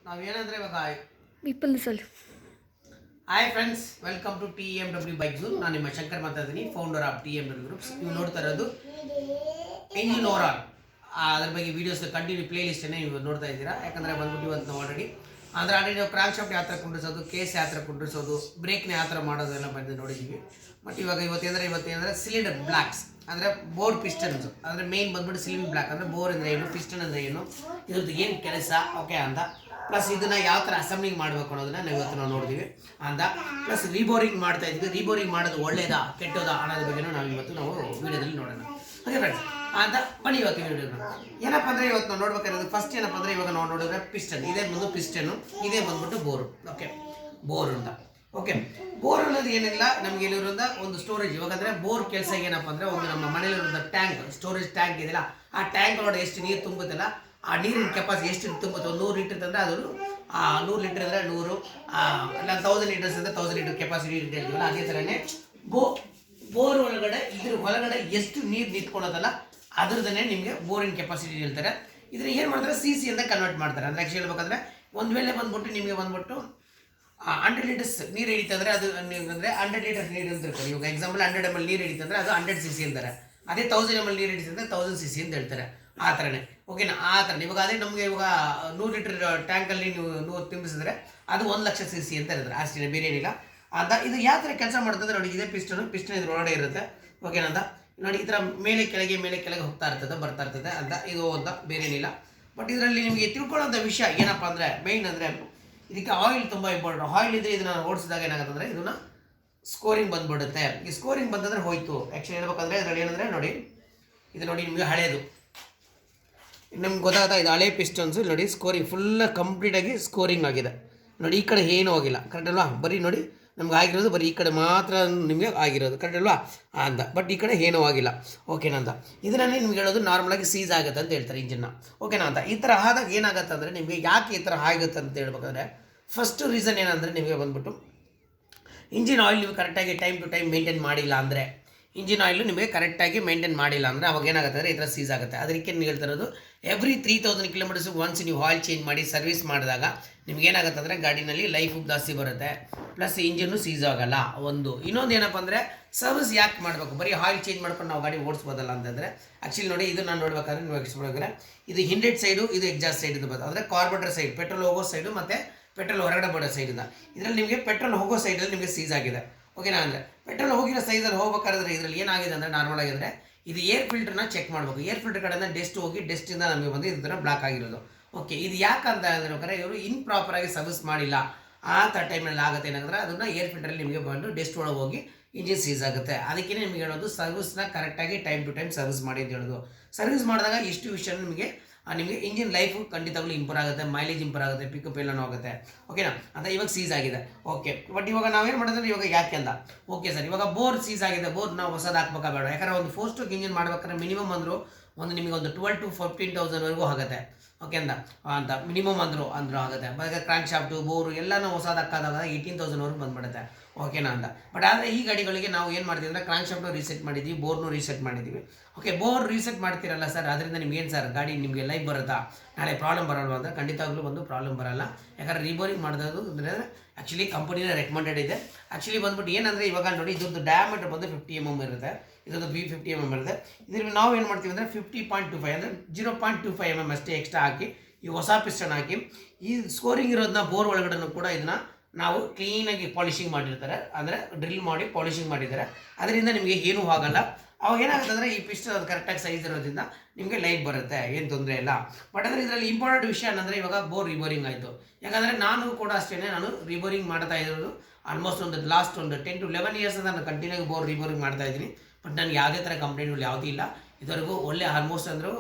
ನಾವೇನಂದ್ರೆ ಇವಾಗ ಪೀಪಲ್ ಸಲ್ hi friends, welcome to TMW bike zone. ನಾನು ನಿಮ್ಮ ಶಂಕರ್ ಮಾತಾಡ್ತೀನಿ, ಫೌಂಡರ್ ಆಫ್ TMW ಗ್ರೂಪ್ಸ್. ನೀವು ನೋಡ್ತಾ ಇರೋದು ಇಂಜಿನ್ ಓವರಾಲ್ ಅದ್ರ ಬಗ್ಗೆ ವೀಡಿಯೋಸ್ ಕಂಟಿನ್ಯೂ ಪ್ಲೇ ಲಿಸ್ಟನ್ನೇ ನೀವು ನೋಡ್ತಾ ಇದ್ದೀರಾ. ಯಾಕಂದರೆ ಬಂದ್ಬಿಟ್ಟು ಇವತ್ತು ನಾವು ಆಲ್ರೆಡಿ ನಾವು ಕ್ರಾಂಕ್ ಶಾಫ್ಟ್ ಯಾವ ಥರ ಕುಂಡ್ರಿಸೋದು, ಕೇಸ್ ಯಾವ ಥರ ಕುಂಡ್ರಿಸೋದು, ಬ್ರೇಕ್ನ ಯಾವ ಥರ ಮಾಡೋದು ಎಲ್ಲ ಬಂದು ನೋಡಿದ್ದೀವಿ. ಬಟ್ ಇವಾಗ ಇವತ್ತೇಂದ್ರೆ ಸಿಲಿಂಡರ್ ಬ್ಲಾಕ್ಸ್ ಅಂದರೆ ಬೋರ್ ಪಿಸ್ಟನ್ಸ್ ಅಂದರೆ ಮೇನ್ ಬಂದ್ಬಿಟ್ಟು ಸಿಲಿಂಡರ್ ಬ್ಲಾಕ್ ಅಂದರೆ ಬೋರ್ ಅಂದರೆ ಏನು, ಪಿಸ್ಟನ್ ಅಂದರೆ ಏನು, ಇದ್ರದ್ದು ಏನು ಕೆಲಸ ಓಕೆ ಅಂತ, ಪ್ಲಸ್ ಇದನ್ನು ಯಾವ ಥರ ಅಸೆಂಬ್ಲಿಂಗ್ ಮಾಡಬೇಕು ಅನ್ನೋದನ್ನ ನಾವು ನೋಡಿದ್ವಿ ಅಂತ. ಪ್ಲಸ್ ರೀಬೋರಿಂಗ್ ಮಾಡ್ತಾ ಇದ್ವಿ. ರೀಬೋರಿಂಗ್ ಮಾಡೋದು ಒಳ್ಳೇದಾ ಕೆಟ್ಟೋದಾ ಅನ್ನೋದ್ರ ಬಗ್ಗೆ ನಾವು ವೀಡಿಯೋದಲ್ಲಿ ನೋಡೋಣ. ಓಕೆ ಫ್ರೆಂಡ್ಸ್ ಅಂತ ಬನ್ನಿ ಇವತ್ತು ವೀಡಿಯೋನ ಏನಪ್ಪ ಅಂದರೆ ಇವತ್ತು ನಾವು ನೋಡ್ಬೇಕಾಗಿರೋದು ಫಸ್ಟ್ ಏನಪ್ಪ ಅಂದರೆ ಇವಾಗ ನಾವು ನೋಡಿದ್ರೆ ಪಿಸ್ಟನ್, ಇದೇ ಬಂದು ಪಿಸ್ಟನ್ನು, ಇದೇ ಬಂದ್ಬಿಟ್ಟು ಬೋರು. ಓಕೆ, ಬೋರ್ ಅಂತ. ಓಕೆ, ಬೋರ್ ಅನ್ನೋದು ಏನಿಲ್ಲ, ನಮಗೆ ಇಲ್ಲಿರೋದ ಒಂದು ಸ್ಟೋರೇಜ್. ಇವಾಗಂದರೆ ಬೋರ್ ಕೆಲಸ ಏನಪ್ಪ ಅಂದರೆ ಒಂದು ನಮ್ಮ ಮನೇಲಿರೋದ ಟ್ಯಾಂಕ್, ಸ್ಟೋರೇಜ್ ಟ್ಯಾಂಕ್ ಇದೆಯಲ್ಲ, ಆ ಟ್ಯಾಂಕ್ ಒಳಗಡೆ ಎಷ್ಟು ನೀರು ತುಂಬುತ್ತಲ್ಲ, ಆ ನೀರಿನ ಕೆಪಾಸಿಟಿ ಎಷ್ಟು ತುಂಬುತ್ತೆ, 100 ಲೀಟರ್ ಅಂದರೆ ಅದು 100 ಲೀಟರ್ ಅಂದರೆ 100 ಇಲ್ಲ 1000 ಲೀಟರ್ಸ್ ಅಂದರೆ 1000 ಲೀಟರ್ ಕೆಪಾಸಿಟಿ ಅಂತ ಹೇಳ್ತೀವಲ್ಲ, ಅದೇ ಥರನೇ ಬೋರ್ ಒಳಗಡೆ ಇದ್ರ ಒಳಗಡೆ ಎಷ್ಟು ನೀರು ನಿಂತ್ಕೊಳ್ಳೋದಲ್ಲ ಅದ್ರದನ್ನೇ ನಿಮಗೆ ಬೋರಿನ ಕೆಪಾಸಿಟಿ ಹೇಳ್ತಾರೆ. ಇದನ್ನ ಏನು ಮಾಡ್ತಾರೆ, CC ಅಂತ ಕನ್ವರ್ಟ್ ಮಾಡ್ತಾರೆ. ಅಂದರೆ ಆ್ಯಕ್ಚುಲಿ ಹೇಳ್ಬೇಕಂದ್ರೆ ಒಂದು ವೇಳೆ ಬಂದ್ಬಿಟ್ಟು ನಿಮಗೆ ಬಂದ್ಬಿಟ್ಟು 100 ಲೀಟರ್ಸ್ ನೀರು ಹಿಡಿತಂದರೆ ಅದು ಅಂದರೆ 100 ಲೀಟರ್ಸ್ ನೀರು ಅಂತ ಇರ್ತಾರೆ. ಇವಾಗ ಎಕ್ಸಾಂಪಲ್ 100 ml ನೀರು ಹಿಡಿತಂದರೆ ಅದು 100 cc ಅಂತಾರೆ. ಅದೇ 1000 ml ನೀರು ಹಿಡಿತಂದರೆ 1000 cc ಅಂತ ಹೇಳ್ತಾರೆ. ಆ ಥರನೇ ಓಕೆನಾ, ಆ ಥರ. ಇವಾಗ ಅದೇ ನಮಗೆ ಇವಾಗ 100 ಲೀಟರ್ ಟ್ಯಾಂಕಲ್ಲಿ ನೀವು 100 ತುಂಬಿಸಿದ್ರೆ ಅದು 1,00,000 cc ಅಂತ ಇರ್ತಾರೆ. ಅಷ್ಟೇ, ಬೇರೆ ಏನಿಲ್ಲ ಅಂತ. ಇದು ಯಾವ ಥರ ಕೆಲಸ ಮಾಡ್ತದೆ ನೋಡಿ, ಇದೇ ಪಿಸ್ಟನ್ ಇದ್ರ ಒಳಗಡೆ ಇರುತ್ತೆ. ಓಕೆನಾ ಅಂತ ನೋಡಿ, ಈ ಥರ ಮೇಲೆ ಕೆಳಗೆ ಹೋಗ್ತಾ ಇರ್ತದೆ, ಬರ್ತಾ ಇರ್ತದೆ ಅಂತ. ಇದು ಅಂತ ಬೇರೆ ಏನಿಲ್ಲ. ಬಟ್ ಇದರಲ್ಲಿ ನಿಮಗೆ ತಿಳ್ಕೊಳ್ಳೋಂಥ ವಿಷಯ ಏನಪ್ಪ ಅಂದರೆ ಮೇಯ್ನ್ ಅಂದರೆ ಇದಕ್ಕೆ ಆಯಿಲ್ ತುಂಬ ಇಂಪಾರ್ಟೆಂಟ್. ಆಯಿಲ್ ಇದ್ದರೆ ಇದನ್ನು ಓಡಿಸಿದಾಗ ಏನಾಗುತ್ತೆ ಅಂದರೆ ಇದನ್ನು ಸ್ಕೋರಿಂಗ್ ಬಂದುಬಿಡುತ್ತೆ. ಈ ಸ್ಕೋರಿಂಗ್ ಬಂತಂದರೆ ಹೋಯ್ತು. ಆ್ಯಕ್ಚುಲಿ ಹೇಳ್ಬೇಕಂದ್ರೆ ಇದರಲ್ಲಿ ಏನಂದರೆ ನೋಡಿ, ಇದು ನೋಡಿ ನಿಮಗೆ ಹಳೇದು ನಮ್ಗೆ ಗೊತ್ತಾಗ್ತಾ ಇದು ಹಳೆ ಪಿಸ್ಟನ್ಸು ನೋಡಿ, ಸ್ಕೋರಿಂಗ್ ಫುಲ್ಲ ಕಂಪ್ಲೀಟಾಗಿ ಸ್ಕೋರಿಂಗ್ ಆಗಿದೆ ನೋಡಿ. ಈ ಕಡೆ ಏನೂ ಆಗಿಲ್ಲ, ಕರೆಕ್ಟ್ ಅಲ್ವಾ? ಬರೀ ನೋಡಿ ನಮ್ಗೆ ಆಗಿರೋದು ಬರೀ ಈ ಕಡೆ ಮಾತ್ರ ನಿಮಗೆ ಆಗಿರೋದು, ಕರೆಕ್ಟ್ ಅಲ್ವಾ ಅಂತ. ಬಟ್ ಈ ಕಡೆ ಏನೂ ಆಗಿಲ್ಲ, ಓಕೆನಾ ಅಂತ. ಇದನ್ನೇ ನಿಮ್ಗೆ ಹೇಳೋದು ನಾರ್ಮಲಾಗಿ ಸೀಸ್ ಆಗುತ್ತೆ ಅಂತ ಹೇಳ್ತಾರೆ ಇಂಜಿನ್ನ, ಓಕೆನಾ ಅಂತ. ಈ ಥರ ಆದಾಗ ಏನಾಗುತ್ತೆ ಅಂದರೆ ನಿಮಗೆ ಯಾಕೆ ಈ ಥರ ಆಗುತ್ತೆ ಅಂತ ಹೇಳ್ಬೇಕಂದ್ರೆ ಫಸ್ಟು ರೀಸನ್ ಏನಂದರೆ ನಿಮಗೆ ಬಂದ್ಬಿಟ್ಟು ಇಂಜಿನ್ ಆಯಿಲ್ ನೀವು ಕರೆಕ್ಟಾಗಿ ಟೈಮ್ ಟು ಟೈಮ್ ಮೇಂಟೈನ್ ಮಾಡಿಲ್ಲ ಅಂದರೆ, ಇಂಜಿನ್ ಆಯಿಲು ನಿಮಗೆ ಕರೆಕ್ಟಾಗಿ ಮೇಂಟೈನ್ ಮಾಡಿಲ್ಲ ಅಂದರೆ ಅವಾಗ ಏನಾಗುತ್ತೆ ಅಂದರೆ ಈ ಥರ ಸೀಸ್ ಆಗುತ್ತೆ. ಅದಕ್ಕೆ ನೀವು ಹೇಳ್ತಿರೋದು ಎವ್ರಿ 3000 ಕಿಲೋಮೀಟರ್ಸ್ ಒನ್ಸ್ ನೀವು ಆಯಿಲ್ ಚೇಂಜ್ ಮಾಡಿ ಸರ್ವಿಸ್ ಮಾಡಿದಾಗ ನಿಮ್ಗೆ ಏನಾಗುತ್ತೆ ಅಂದರೆ ಗಾಡಿನಲ್ಲಿ ಲೈಫು ಜಾಸ್ತಿ ಬರುತ್ತೆ, ಪ್ಲಸ್ ಇಂಜಿನ್ನು ಸೀಸ್ ಆಗೋಲ್ಲ. ಇನ್ನೊಂದು ಏನಪ್ಪ ಅಂದರೆ ಸರ್ವಿಸ್ ಯಾಕೆ ಮಾಡಬೇಕು, ಬರೀ ಆಯಿಲ್ ಚೇಂಜ್ ಮಾಡ್ಕೊಂಡು ನಾವು ಗಾಡಿ ಓಡಿಸ್ಬೋದಲ್ಲ ಅಂತಂದರೆ ಆ್ಯಕ್ಚುಲಿ ನೋಡಿ, ಇದು ನಾನು ನೋಡ್ಬೇಕಾದ್ರೆ ನೀವು ಎಕ್ಸ್ಪ್ಲೋರ್ ಇದು ಹಿಂಡೆಡ್ ಸೈಡು, ಇದು ಎಕ್ಸಾಸ್ಟ್ ಸೈಡ್ ಇದು ಬರ್ತದೆ. ಅಂದರೆ ಕಾರ್ಬೋರೇಟರ್ ಸೈಡ್ ಪೆಟ್ರೋಲ್ ಹೋಗೋ ಸೈಡು ಮತ್ತು ಪೆಟ್ರೋಲ್ ಹೊರಗಡೆ ಬರೋ ಸೈಡಿಂದ. ಇದರಲ್ಲಿ ನಿಮಗೆ ಪೆಟ್ರೋಲ್ ಹೋಗೋ ಸೈಡಲ್ಲಿ ನಿಮಗೆ ಸೀಸ್ ಆಗಿದೆ, ಓಕೆನಾ. ಅಂದರೆ ಪೆಟ್ರೋಲ್ ಹೋಗಿರೋ ಸೈಜಲ್ಲಿ ಹೋಗ್ಬೇಕಾದ್ರೆ ಇದರಲ್ಲಿ ಏನಾಗಿದೆ ಅಂದರೆ ನಾರ್ಮಲ್ ಆಗಿದ್ರೆ ಇದು ಏರ್ ಫಿಲ್ಟರ್ನ ಚೆಕ್ ಮಾಡಬೇಕು. ಏರ್ ಫಿಲ್ಟರ್ ಕಡೆಯಿಂದ ಡೆಸ್ಟ್ ಹೋಗಿ ಡೆಸ್ಟಿಂದ ನಮಗೆ ಬಂದು ಇದರ ಬ್ಲಾಕ್ ಆಗಿರೋದು. ಓಕೆ, ಇದು ಯಾಕಂತ ಅಂದರೆ ಇವರು ಇಂಪ್ರಾಪರಾಗಿ ಸರ್ವಿಸ್ ಮಾಡಿಲ್ಲ. ಆ ಥರ ಟೈಮಲ್ಲಿ ಆಗುತ್ತೆ ಏನಾದ್ರೆ ಅದನ್ನು ಏರ್ ಫಿಲ್ಟರಲ್ಲಿ ನಿಮಗೆ ಬಂದು ಡೆಸ್ಟ್ ಒಳಗೆ ಹೋಗಿ ಇಂಜಿನ್ ಸೀಸ್ ಆಗುತ್ತೆ. ಅದಕ್ಕೆ ನಿಮಗೆ ಹೇಳೋದು ಸರ್ವಿಸ್ನ ಕರೆಕ್ಟಾಗಿ ಟೈಮ್ ಟು ಟೈಮ್ ಸರ್ವಿಸ್ ಮಾಡಿ ಅಂತ ಹೇಳೋದು. ಸರ್ವಿಸ್ ಮಾಡಿದಾಗ ಇಷ್ಟು ವಿಷಯ ನಿಮಗೆ ಇಂಜಿನ್ ಲೈಫು ಖಂಡಿತವಾಗ್ಲೂ ಇಂಪ್ರೂವ್ ಆಗುತ್ತೆ, ಮೈಲೇಜ್ ಇಂಪ್ರೂವ್ ಆಗುತ್ತೆ, ಪಿಕಪ್ ಎಲ್ಲನೂ ಆಗುತ್ತೆ, ಓಕೆನಾ ಅಂತ. ಇವಾಗ ಸೀಸ್ ಆಗಿದೆ, ಓಕೆ. ಬಟ್ ಇವಾಗ ನಾವೇನು ಮಾಡಿದ್ರೆ ಇವಾಗ ಯಾಕೆ ಅಂತ, ಓಕೆ ಸರ್ ಇವಾಗ ಬೋರ್ ಸೀಸ್ ಆಗಿದೆ, ಬೋರ್ ನಾವು ಹೊಸದು ಹಾಕ್ಬೇಕಾ ಬೇಡ? ಯಾಕಂದರೆ ಒಂದು 4 ಸ್ಟ್ರೋಕ್ ಇಂಜಿನ್ ಮಾಡ್ಬೇಕಾದ್ರೆ ಮಿನಿಮಮ್ ಅಂದರೂ ನಿಮಗೆ ಒಂದು 12,000 to 15,000 ಆಗುತ್ತೆ, ಓಕೆ ಅಂತ ಮಿನಿಮಮ್ ಅಂದರೂ ಆಗುತ್ತೆ. ಬರೀ ಕ್ರಾಂಕ್ ಶಾಫ್ಟು ಬೋರು ಎಲ್ಲನೂ ಹೊಸದು ಹಾಕೋದಾಗ 18,000 ಬಂದುಬಿಡುತ್ತೆ, ಓಕೆನಾ ಅಂತ. ಬಟ್ ಆದರೆ ಈ ಗಾಡಿಗಳಿಗೆ ನಾವು ಏನು ಮಾಡ್ತೀವಿ ಅಂದರೆ ಕ್ರಾಂಕ್ ಶಾಫ್ಟು ರೀಸೆಟ್ ಮಾಡಿದ್ದೀವಿ, ಬೋರ್ನು ರೀಸೆಟ್ ಮಾಡಿದ್ದೀವಿ. ಓಕೆ, ಬೋರ್ ರೀಸೆಟ್ ಮಾಡ್ತೀರಲ್ಲ ಸರ್, ಅದರಿಂದ ನಿಮ್ಗೇನು ಸರ್ ಗಾಡಿ ನಿಮಗೆ ಲೈಫ್ ಬರುತ್ತಾ, ನಾಳೆ ಪ್ರಾಬ್ಲಮ್ ಬರಲ್ವ ಅಂದರೆ ಖಂಡಿತವಾಗ್ಲೂ ಒಂದು ಪ್ರಾಬ್ಲಮ್ ಬರಲ್ಲ. ಯಾಕಂದರೆ ರೀಬೋರಿಂಗ್ ಮಾಡೋದು ಅಂದರೆ ಆ್ಯಕ್ಚುಲಿ ಕಂಪನಿನ ರೆಕಮೆಂಡೆಡ್ ಇದೆ. ಆ್ಯಕ್ಚುಲಿ ಬಂದ್ಬಿಟ್ಟು ಏನಂದರೆ ಇವಾಗ ನೋಡಿ ಇದ್ರದ್ದು ಡಯಾಮೀಟರ್ ಬಂದು 50 mm ಇರುತ್ತೆ, ಇದೊಂದು 50 mm ಇರುತ್ತೆ. ಇದ್ರಲ್ಲಿ ನಾವು ಏನು ಮಾಡ್ತೀವಿ ಅಂದರೆ 50.25 ಅಂದರೆ 0.25 mm ಅಷ್ಟೇ ಎಕ್ಸ್ಟ್ರಾ ಹಾಕಿ ಈ ಹೊಸ ಪಿಸ್ಟನ್ ಹಾಕಿ ಈ ಸ್ಕೋರಿಂಗ್ ಇರೋದನ್ನ ಬೋರ್ ಒಳಗಡೆ ಕೂಡ ಇದನ್ನು ನಾವು ಕ್ಲೀನಾಗಿ ಪಾಲಿಷಿಂಗ್ ಮಾಡಿರ್ತಾರೆ, ಅಂದರೆ ಡ್ರಿಲ್ ಮಾಡಿ ಪಾಲಿಷಿಂಗ್ ಮಾಡಿದ್ದಾರೆ. ಅದರಿಂದ ನಿಮಗೆ ಏನೂ ಆಗಲ್ಲ. ಅವಾಗ ಏನಾಗುತ್ತೆ ಅಂದರೆ ಈ ಪಿಸ್ಟನ್ ಅದು ಕರೆಕ್ಟಾಗಿ ಸೈಜ್ ಇರೋದ್ರಿಂದ ನಿಮಗೆ ಲೈಫ್ ಬರುತ್ತೆ, ಏನು ತೊಂದರೆ ಇಲ್ಲ. ಬಟ್ ಅಂದರೆ ಇದರಲ್ಲಿ ಇಂಪಾರ್ಟೆಂಟ್ ವಿಷಯ ಏನಂದರೆ ಇವಾಗ ಬೋರ್ ರಿಬೋರಿಂಗ್ ಆಯಿತು. ಯಾಕಂದರೆ ನಾನು ಕೂಡ ಅಷ್ಟೇ, ನಾನು ರಿಬೋರಿಂಗ್ ಮಾಡ್ತಾ ಇರೋದು ಆಲ್ಮೋಸ್ಟ್ ಲಾಸ್ಟ್ 10 to 11 years ನಾನು ಕಂಟಿನ್ಯೂ ಬೋರ್ ರಿಬೋರಿಂಗ್ ಮಾಡ್ತಾ ಇದ್ದೀನಿ. ಬಟ್ ನನಗೆ ಯಾವುದೇ ಥರ ಕಂಪ್ಲೇಂಟ್ಗಳು ಯಾವುದೂ ಇಲ್ಲ. ಇದುವರೆಗೂ ಒಳ್ಳೆ ಆಲ್ಮೋಸ್ಟ್ ಅಂದರೂ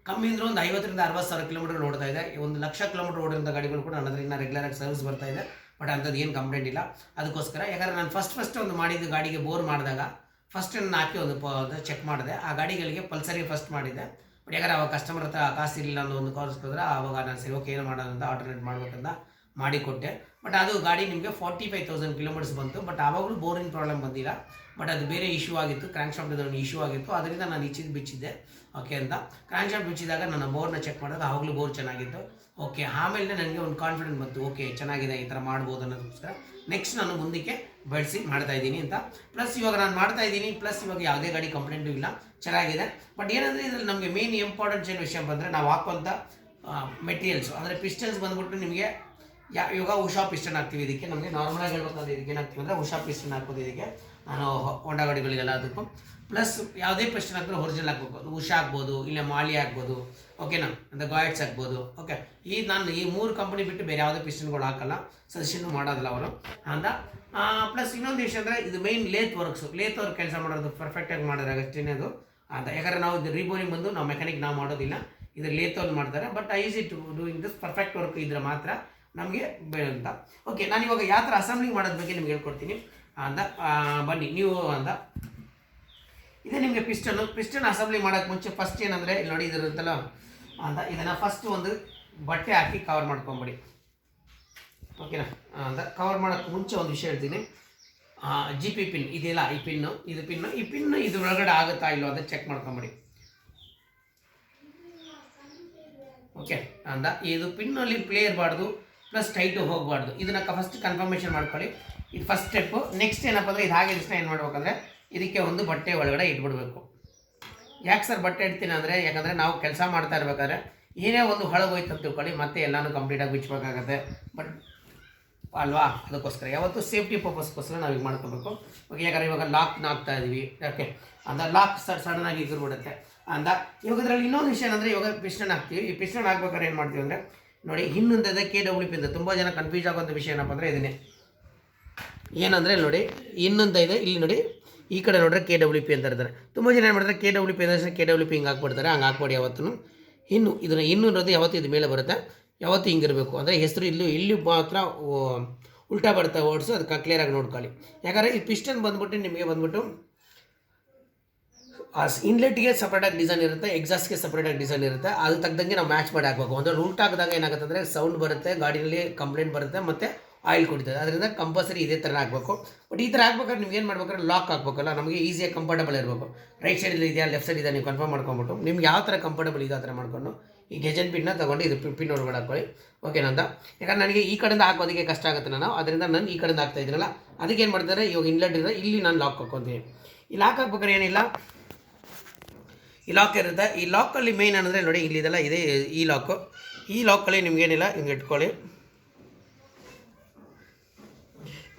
ಕಮ್ಮಿ ಅಂದರೂ ಒಂದು 50,000 to 60,000 ಕಿಲೋಮೀಟರ್ ಓಡ್ತಾ ಇದೆ. 1,00,000 ಕಿಲೋಮೀಟರ್ ಓಡಿರೋಂಥ ಗಾಡಿಗಳು ಕೂಡ ನನ್ನದ್ರಿಂದ ರೆಗ್ಯುಲರಾಗಿ ಸರ್ವಿಸ್ ಬರ್ತಾ ಇದೆ. ಬಟ್ ಅಂಥದ್ದು ಏನು ಕಂಪ್ಲೇಂಟ್ ಇಲ್ಲ. ಅದಕ್ಕೋಸ್ಕರ ಯಾಕಂದರೆ ನಾನು ಫಸ್ಟ್ ಒಂದು ಮಾಡಿದ್ದು ಗಾಡಿಗೆ ಬೋರ್ ಮಾಡಿದಾಗ ಫಸ್ಟ್ ನಾನು ಹಾಕಿ ಒಂದು ಚೆಕ್ ಮಾಡಿದೆ. ಆ ಗಾಡಿಗಳಿಗೆ ಪಲ್ಸರಿಗೆ ಫಸ್ಟ್ ಮಾಡಿದ್ದೆ. ಬಟ್ ಯಾಕಂದರೆ ಅವಾಗ ಕಸ್ಟಮರ್ ಹತ್ರ ಕಾಸು ಇರಲಿಲ್ಲ ಅನ್ನೋ ಒಂದು ಕಾಸ್ಕೋದ್ರೆ ಆವಾಗ ನಾನು ಸರಿ ಓಕೆ ಏನು ಮಾಡೋಣ ಅಂತ ಆಲ್ಟರ್ನೇಟ್ ಮಾಡಬೇಕಂತ ಮಾಡಿಕೊಟ್ಟೆ. ಬಟ್ ಅದು ಗಾಡಿ ನಿಮಗೆ 45,000 ಕಿಲೋಮೀಟರ್ಸ್ ಬಂತು. ಬಟ್ ಆವಾಗಲೂ ಬೋರಿಂಗ್ ಪ್ರಾಬ್ಲಮ್ ಬಂದಿಲ್ಲ. ಬಟ್ ಅದು ಬೇರೆ ಇಶ್ಯೂ ಆಗಿತ್ತು, ಕ್ರ್ಯಾಂಕ್ ಶಾಫ್ಟ್ ಒಂದು ಇಶ್ಯೂ ಆಗಿತ್ತು, ಅದರಿಂದ ನಾನು ಬಿಚ್ಚಿದ್ದೆ. ಓಕೆ ಅಂತ ಕ್ರ್ಯಾಂಕ್ ಶಾಫ್ಟ್ ಬಿಚ್ಚಿದಾಗ ನನ್ನ ಬೋರ್ನ ಚೆಕ್ ಮಾಡಿದಾಗ ಆವಾಗಲೂ ಬೋರ್ ಚೆನ್ನಾಗಿತ್ತು. ಓಕೆ, ಆಮೇಲೆ ನನಗೆ ಒಂದು ಕಾನ್ಫಿಡೆಂಟ್ ಬಂತು, ಓಕೆ ಚೆನ್ನಾಗಿದೆ, ಈ ಥರ ಮಾಡ್ಬೋದು ಅನ್ನೋದಕ್ಕೋಸ್ಕರ ನೆಕ್ಸ್ಟ್ ನಾನು ಮುಂದಕ್ಕೆ ಬೆಳೆಸಿ ಮಾಡ್ತಾಯಿದ್ದೀನಿ ಅಂತ. ಪ್ಲಸ್ ಇವಾಗ ನಾನು ಮಾಡ್ತಾಯಿದ್ದೀನಿ, ಪ್ಲಸ್ ಇವಾಗ ಯಾವುದೇ ಗಾಡಿ ಕಂಪ್ಲೇಂಟು ಇಲ್ಲ, ಚೆನ್ನಾಗಿದೆ. ಬಟ್ ಏನಂದರೆ ಇದರಲ್ಲಿ ನಮಗೆ ಮೇನ್ ಇಂಪಾರ್ಟೆಂಟ್ ಏನು ವಿಷಯ ಬಂದರೆ ನಾವು ಹಾಕುವಂಥ ಮೆಟೀರಿಯಲ್ಸು ಅಂದರೆ ಪಿಸ್ಟನ್ಸ್ ಬಂದುಬಿಟ್ಟು ನಿಮಗೆ ಇವಾಗ ಉಷಾ ಪಿಸ್ಟನ್ ಹಾಕ್ತೀವಿ. ಇದಕ್ಕೆ ನಮಗೆ ನಾರ್ಮಲಾಗಿ ಹೇಳ್ಬೇಕಂದ್ರೆ ಇದಕ್ಕೆ ಏನಾಗ್ತೀವಿ ಅಂದರೆ ಉಷಾ ಪಿಸ್ಟನ್ ಹಾಕೋದು ಇದಕ್ಕೆ ನಾನು ಹೋಂಡಾ ಗಾಡಿಗಳಿಗೆಲ್ಲ ಅದಕ್ಕೂ. ಪ್ಲಸ್ ಯಾವುದೇ ಪಿಸ್ಟನ್ ಹಾಕಿದ್ರೆ ಒರಿಜಿನಲ್ ಹಾಕ್ಬೇಕು, ಉಷಾ ಆಗ್ಬೋದು, ಇಲ್ಲ ಮಾಲಿ ಆಗ್ಬೋದು, ಓಕೆನಾ, ಅಂದರೆ ಗಾಯ್ಡ್ಸ್ ಆಗ್ಬೋದು. ಓಕೆ, ನಾನು ಈ 3 ಕಂಪ್ನಿ ಬಿಟ್ಟು ಬೇರೆ ಯಾವುದೇ ಪಿಸ್ಟನ್ಗಳು ಹಾಕಲ್ಲ, ಸಜೆಷನ್ನು ಮಾಡೋದಿಲ್ಲ ಅವರು ಅಂತ. ಪ್ಲಸ್ ಇನ್ನೊಂದು ವಿಷಯ ಅಂದರೆ ಇದು ಮೇಯ್ನ್ ಲೇತ್ ವರ್ಕ್ ಕೆಲಸ ಮಾಡೋದು ಪರ್ಫೆಕ್ಟಾಗಿ ಮಾಡಿದ್ರೆ ಅಷ್ಟೇ ಅದು ಅಂತ. ಯಾಕಂದರೆ ನಾವು ಇದು ರೀಬೋರಿಂಗ್ ಬಂದು ನಾವು ಮೆಕ್ಯಾನಿಕ್ ನಾವು ಮಾಡೋದಿಲ್ಲ, ಇದು ಲೇತವ್ರು ಮಾಡ್ತಾರೆ. But easy to doing this perfect work ಇದ್ರೆ ಮಾತ್ರ ನಮಗೆ ಅಂತ. ಓಕೆ, ನಾನು ಇವಾಗ ಯಾವ ಥರ ಅಸೆಂಬ್ಲಿಂಗ್ ಮಾಡೋದ್ರ ಬಗ್ಗೆ ನಿಮ್ಗೆ ಹೇಳ್ಕೊಡ್ತೀನಿ ಅಂತ. ಬನ್ನಿ ನೀವು ಅಂತ. ಇದೇ ನಿಮಗೆ ಪಿಸ್ಟನ್ ಅಸೆಂಬ್ಲಿ ಮಾಡೋಕ್ಕೆ ಮುಂಚೆ ಫಸ್ಟ್ ಏನಂದರೆ ಇಲ್ಲಿ ನೋಡಿ ಇದಿರುತ್ತಲ್ಲ ಅಂತ, ಇದನ್ನು ಫಸ್ಟ್ ಒಂದು ಬಟ್ಟೆ ಹಾಕಿ ಕವರ್ ಮಾಡ್ಕೊಂಬಿಡಿ. ಓಕೆನಾ ಅಂತ. ಕವರ್ ಮಾಡೋಕ್ಕೆ ಮುಂಚೆ ಒಂದು ವಿಷಯ ಹೇಳ್ತೀನಿ, ಜಿ ಪಿ ಪಿನ್ ಇದೆಯಲ್ಲ, ಈ ಪಿನ್ನು ಇದು ಒಳಗಡೆ ಆಗುತ್ತಾ ಇಲ್ಲೋ ಅಂತ ಚೆಕ್ ಮಾಡ್ಕೊಂಬಿಡಿ. ಓಕೆ ಅಂತ. ಇದು ಪಿನ್ನಲ್ಲಿ ಪ್ಲೇ ಇರಬಾರ್ದು, ಪ್ಲಸ್ ಟೈಟು ಹೋಗಬಾರ್ದು. ಇದನ್ನ ಫಸ್ಟ್ ಕನ್ಫರ್ಮೇಷನ್ ಮಾಡ್ಕೊಳ್ಳಿ. ಇದು ಫಸ್ಟ್ ಸ್ಟೆಪ್ಪು. ನೆಕ್ಸ್ಟ್ ಏನಪ್ಪ ಅಂದರೆ ಇದು ಹಾಗೆ ಇಷ್ಟ ಏನು ಮಾಡ್ಬೇಕಂದ್ರೆ ಇದಕ್ಕೆ ಒಂದು ಬಟ್ಟೆ ಒಳಗಡೆ ಇಟ್ಬಿಡ್ಬೇಕು. ಯಾಕೆ ಸರ್ ಬಟ್ಟೆ ಇಡ್ತೀನಿ ಅಂದರೆ, ಯಾಕಂದರೆ ನಾವು ಕೆಲಸ ಮಾಡ್ತಾ ಇರ್ಬೇಕಾದ್ರೆ ಏನೇ ಒಂದು ಹೊಳಗೋಯ್ತು ಅಂತ ತಿಳ್ಕೊಳ್ಳಿ, ಮತ್ತೆ ಎಲ್ಲನೂ ಕಂಪ್ಲೀಟಾಗಿ ಬಿಚ್ಚಬೇಕಾಗತ್ತೆ. ಬಟ್ ಅಲ್ವಾ, ಅದಕ್ಕೋಸ್ಕರ ಯಾವತ್ತು ಸೇಫ್ಟಿ ಪರ್ಪಸ್ಗೋಸ್ಕರ ನಾವು ಈಗ ಮಾಡ್ಕೋಬೇಕು. ಓಕೆ, ಯಾಕಂದರೆ ಇವಾಗ ಲಾಕ್ ಹಾಕ್ತಾ ಇದ್ದೀವಿ. ಓಕೆ ಅಂತ ಲಾಕ್ ಸಡನ್ನಾಗಿ ಇದ್ಬಿಡುತ್ತೆ ಅಂತ. ಇವಾಗ ಇದರಲ್ಲಿ ಇನ್ನೊಂದು ವಿಷಯ ಏನಂದರೆ, ಇವಾಗ ಪಿಸ್ಟನ್ ಹಾಕ್ತೀವಿ. ಈ ಪಿಸ್ಟನ್ ಹಾಕ್ಬೇಕಾದ್ರೆ ಏನು ಮಾಡ್ತೀವಿ ಅಂದರೆ ನೋಡಿ, ಇನ್ನೊಂದಿದೆ KWP ಅಂತ. ತುಂಬ ಜನ ಕನ್ಫ್ಯೂಸ್ ಆಗೋಂಥ ವಿಷಯ ಏನಪ್ಪ ಅಂದರೆ ಇದನ್ನೇ ಏನಂದರೆ ನೋಡಿ, ಇನ್ನೊಂದು ಇದೆ ಇಲ್ಲಿ ನೋಡಿ, ಈ ಕಡೆ ನೋಡಿದ್ರೆ KWP ಅಂತ ಇರ್ತಾರೆ. ತುಂಬ ಜನ ಏನು ಮಾಡ್ತಾರೆ, KWP ಅಂದರೆ KWP ಹಿಂಗೆ ಹಾಕ್ಬಿಡ್ತಾರೆ. ಹಂಗೆ ಹಾಕ್ಬೇಡಿ ಯಾವತ್ತೂ. ಇದನ್ನು ಅನ್ನೋದು ಯಾವತ್ತೂ ಇದು ಮೇಲೆ ಬರುತ್ತೆ, ಯಾವತ್ತೂ ಹಿಂಗಿರಬೇಕು. ಅಂದರೆ ಹೆಸರು ಇಲ್ಲಿ ಮಾತ್ರ ಉಲ್ಟಾ ಬರುತ್ತೆ ವರ್ಡ್ಸು, ಅದಕ್ಕೆ ಕ್ಲಿಯರಾಗಿ ನೋಡ್ಕೊಳ್ಳಿ. ಯಾಕಂದರೆ ಈ ಪಿಸ್ಟನ್ ಬಂದ್ಬಿಟ್ಟು ನಿಮಗೆ ಬಂದ್ಬಿಟ್ಟು ಇನ್ಲೆಟ್ಗೆ ಸಪ್ರೇಟಾಗಿ ಡಿಸೈನ್ ಇರುತ್ತೆ, ಎಕ್ಸಾಸ್ಟ್ಗೆ ಸಪ್ರೇಟಾಗಿ ಡಿಸೈನ್ ಇರುತ್ತೆ. ಅದು ತಗ್ದಂಗೆ ನಾವು ಮ್ಯಾಚ್ ಮಾಡಿ ಹಾಕಬೇಕು. ಅಂದರೆ ರೂಲ್ಟ್ ಹಾಕಿದಾಗ ಏನಾಗುತ್ತೆ ಅಂದರೆ ಸೌಂಡ್ ಬರುತ್ತೆ, ಗಾಡಿಯಲ್ಲಿ ಕಂಪ್ಲೇಂಟ್ ಬರುತ್ತೆ, ಮತ್ತು ಆಯಿಲ್ ಕುಡಿತದೆ. ಅದರಿಂದ ಕಂಪಲ್ಸರಿ ಇದೇ ಥರ ಹಾಕಬೇಕು. ಬಟ್ ಈ ಥರ ಹಾಕ್ಬೇಕಾದ್ರೆ ನಿಮ್ಗೆ ಏನು ಮಾಡ್ಬೇಕಾದ್ರೆ ಲಾಕ್ ಹಾಕ್ಬೇಕಲ್ಲ, ನಮಗೆ ಈಸಿಯಾಗಿ ಕಂಫರ್ಟಬಲ್ ಇರಬೇಕು. ರೈಟ್ ಸೈಡಲ್ಲಿ ಇದೆಯಾ ಲೆಫ್ಟ್ ಸೈಡ್ ಇದೆ ನೀವು ಕನ್ಫರ್ಮ್ ಮಾಡ್ಕೊಂಬಿಟ್ಟು ನಿಮ್ಗೆ ಯಾವ ಥರ ಕಂಫರ್ಟಬಲ್ ಇದೆ ಆ ಥರ ಮಾಡ್ಕೊಂಡು ಈ ಗೆಜನ್ ಪಿನ್ನ ತೊಗೊಂಡು ಇದು ಪಿನ್ ಒಳಗಡೆ ಹಾಕ್ಕೊಳ್ಳಿ. ಓಕೆನಂತ. ಯಾಕಂದ್ರೆ ನನಗೆ ಈ ಕಡೆಯಿಂದ ಹಾಕೋದಕ್ಕೆ ಕಷ್ಟ ಆಗುತ್ತೆ, ನಾನು ಅದರಿಂದ ನಾನು ಈ ಕಡೆಯಿಂದ ಹಾಕ್ತಾ ಇದ್ದೀನಲ್ಲ, ಅದಕ್ಕೆ ಏನು ಮಾಡ್ತಾರೆ, ಇವಾಗ ಇನ್ಲೆಟ್ ಇರೋ ಇಲ್ಲಿ ನಾನು ಲಾಕ್ ಹಾಕ್ಕೊತೀನಿ. ಈ ಲಾಕ್ ಹಾಕ್ಬೇಕಾದ್ರೆ ಏನಿಲ್ಲ, ಈ ಲಾಕ್ ಇರುತ್ತೆ. ಈ ಲಾಕಲ್ಲಿ ಮೇಯ್ನ್ ಅಂದರೆ ನೋಡಿ, ಇಲ್ಲಿದೆಲ್ಲ ಇದೆ ಈ ಲಾಕು. ಈ ಲಾಕಲ್ಲಿ ನಿಮಗೇನಿಲ್ಲ ಹಿಂಗೆ ಇಟ್ಕೊಳ್ಳಿ.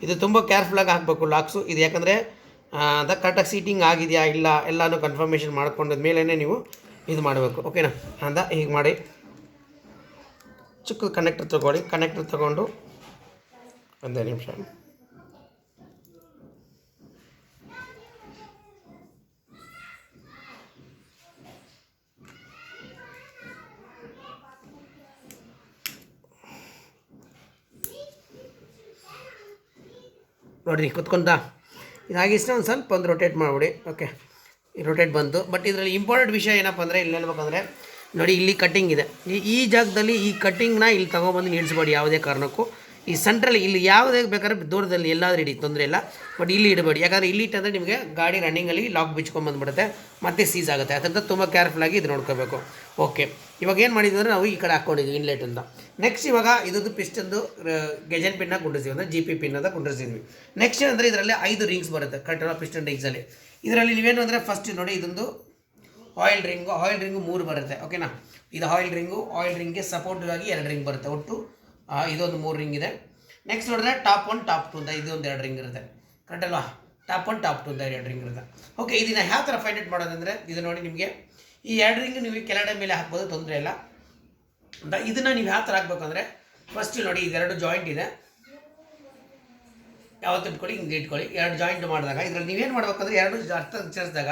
ಇದು ತುಂಬ ಕೇರ್ಫುಲ್ಲಾಗಿ ಹಾಕಬೇಕು ಲಾಕ್ಸು ಇದು. ಯಾಕಂದರೆ ಅದಕ್ಕೆ ಕರೆಕ್ಟಾಗಿ ಸೀಟಿಂಗ್ ಆಗಿದೆಯಾ ಇಲ್ಲ ಎಲ್ಲನೂ ಕನ್ಫರ್ಮೇಷನ್ ಮಾಡ್ಕೊಂಡದ ಮೇಲೇ ನೀವು ಇದು ಮಾಡಬೇಕು. ಓಕೆನಾ ಅಂತ. ಹೀಗೆ ಮಾಡಿ ಚಿಕ್ಕ ಕನೆಕ್ಟರ್ ತೊಗೊಳ್ಳಿ. ಕನೆಕ್ಟರ್ ತೊಗೊಂಡು ಒಂದೇ ನಿಮಿಷ ನೋಡಿರಿ, ಕುತ್ಕೊಂತ ಇದಾಗಿಷ್ಟ ಒಂದು ಸ್ವಲ್ಪ ಒಂದು ರೊಟೇಟ್ ಮಾಡಿಬಿಡಿ. ಓಕೆ, ಈ ರೊಟೇಟ್ ಬಂತು. ಬಟ್ ಇದರಲ್ಲಿ ಇಂಪಾರ್ಟೆಂಟ್ ವಿಷಯ ಏನಪ್ಪ ಅಂದರೆ, ಇಲ್ಲಿ ಹೇಳ್ಬೇಕಂದ್ರೆ ನೋಡಿ, ಇಲ್ಲಿ ಕಟ್ಟಿಂಗ್ ಇದೆ. ಈ ಜಾಗದಲ್ಲಿ ಈ ಕಟ್ಟಿಂಗ್ನ ಇಲ್ಲಿ ತೊಗೊಬಂದು ನಿಲ್ಲಿಸ್ಬೇಡಿ ಯಾವುದೇ ಕಾರಣಕ್ಕೂ. ಈ ಸೆಂಟ್ರಲ್ಲಿ ಇಲ್ಲಿ ಯಾವುದೇ ಬೇಕಾದ್ರೆ ದೂರದಲ್ಲಿ ಎಲ್ಲಾದರೂ ಇಡಿ, ತೊಂದರೆ ಇಲ್ಲ. ಬಟ್ ಇಲ್ಲಿ ಇಡಬೇಡಿ. ಯಾಕಂದರೆ ಇಲ್ಲಿ ಇಟ್ಟಂದರೆ ನಿಮಗೆ ಗಾಡಿ ರನ್ನಿಂಗಲ್ಲಿ ಲಾಕ್ ಬಿಚ್ಕೊಂಬಂದುಬಿಡುತ್ತೆ, ಮತ್ತೆ ಸೀಸ್ ಆಗುತ್ತೆ. ಅದರಿಂದ ತುಂಬ ಕೇರ್ಫುಲ್ಲಾಗಿ ಇದು ನೋಡ್ಕೋಬೇಕು. ಓಕೆ, ಇವಾಗ ಏನು ಮಾಡಿದ್ವಿ ನಾವು ಈ ಕಡೆ ಹಾಕ್ಕೊಂಡಿದ್ವಿ ಇನ್ಲೆಟ್ ಅಂತ. ನೆಕ್ಸ್ಟ್ ಇವಾಗ ಇದೊಂದು ಪಿಸ್ಟನ್ದು ಗೆಜನ್ ಪಿನ್ನ ಕುಂಡಿಸಿದ್ವಿ, ಅಂದರೆ GP ಪಿನ್ ಅಂತ ಕುಂಡಿಸಿದ್ವಿ. ನೆಕ್ಸ್ಟ್ ಅಂದರೆ ಇದರಲ್ಲಿ 5 ರಿಂಗ್ಸ್ ಬರುತ್ತೆ ಕರೆಕ್ಟಲ್ಲ ಪಿಸ್ಟನ್ ರಿಂಗ್ಸಲ್ಲಿ. ಇದರಲ್ಲಿ ನೀವೇನು ಅಂದರೆ ಫಸ್ಟ್ ನೋಡಿ, ಇದೊಂದು ಆಯಿಲ್ ರಿಂಗು 3 ಬರುತ್ತೆ. ಓಕೆನಾ, ಇದು ಆಯಿಲ್ ರಿಂಗ್ಗೆ ಸಪೋರ್ಟಿವ್ ಆಗಿ 2 ರಿಂಗ್ ಬರುತ್ತೆ. ಒಟ್ಟು ಇದೊಂದು 3 ರಿಂಗ್ ಇದೆ. ನೆಕ್ಸ್ಟ್ ನೋಡಿದ್ರೆ ಟಾಪ್ 1 ಟಾಪ್ 2 ಅಂತ ಇದೊಂದು 2 ರಿಂಗ್ ಇರುತ್ತೆ. ಕರೆಕ್ಟ್ ಅಲ್ವಾ? ಟಾಪ್ 1 ಟಾಪ್ 2 ಅಂತ 2 ರಿಂಗ್ ಇರುತ್ತೆ. ಓಕೆ, ಇದನ್ನು ಯಾವ ಥರ ಫೈಂಡ್ ಔಟ್ ಮಾಡೋದಂದರೆ, ಇದು ನೋಡಿ ನಿಮಗೆ ಈ 2 ರಿಂಗ್ ನೀವು ಕೆಳಗಡೆ ಮೇಲೆ ಹಾಕ್ಬೋದು, ತೊಂದರೆ ಇಲ್ಲ. ಅಂತ ಇದನ್ನು ನೀವು ಯಾವ ಥರ ಹಾಕ್ಬೇಕಂದ್ರೆ, ಫಸ್ಟ್ ನೋಡಿ ಇದೆರಡು ಜಾಯಿಂಟ್ ಇದೆ, ಯಾವತ್ತು ಇಟ್ಕೊಳ್ಳಿ ಹಿಂಗೆ ಇಟ್ಕೊಳ್ಳಿ. 2 ಜಾಯಿಂಟ್ ಮಾಡಿದಾಗ ಇದರಲ್ಲಿ ನೀವೇನು ಮಾಡ್ಬೇಕಂದ್ರೆ, 2 ಅರ್ಥ ಸೇರಿಸಿದಾಗ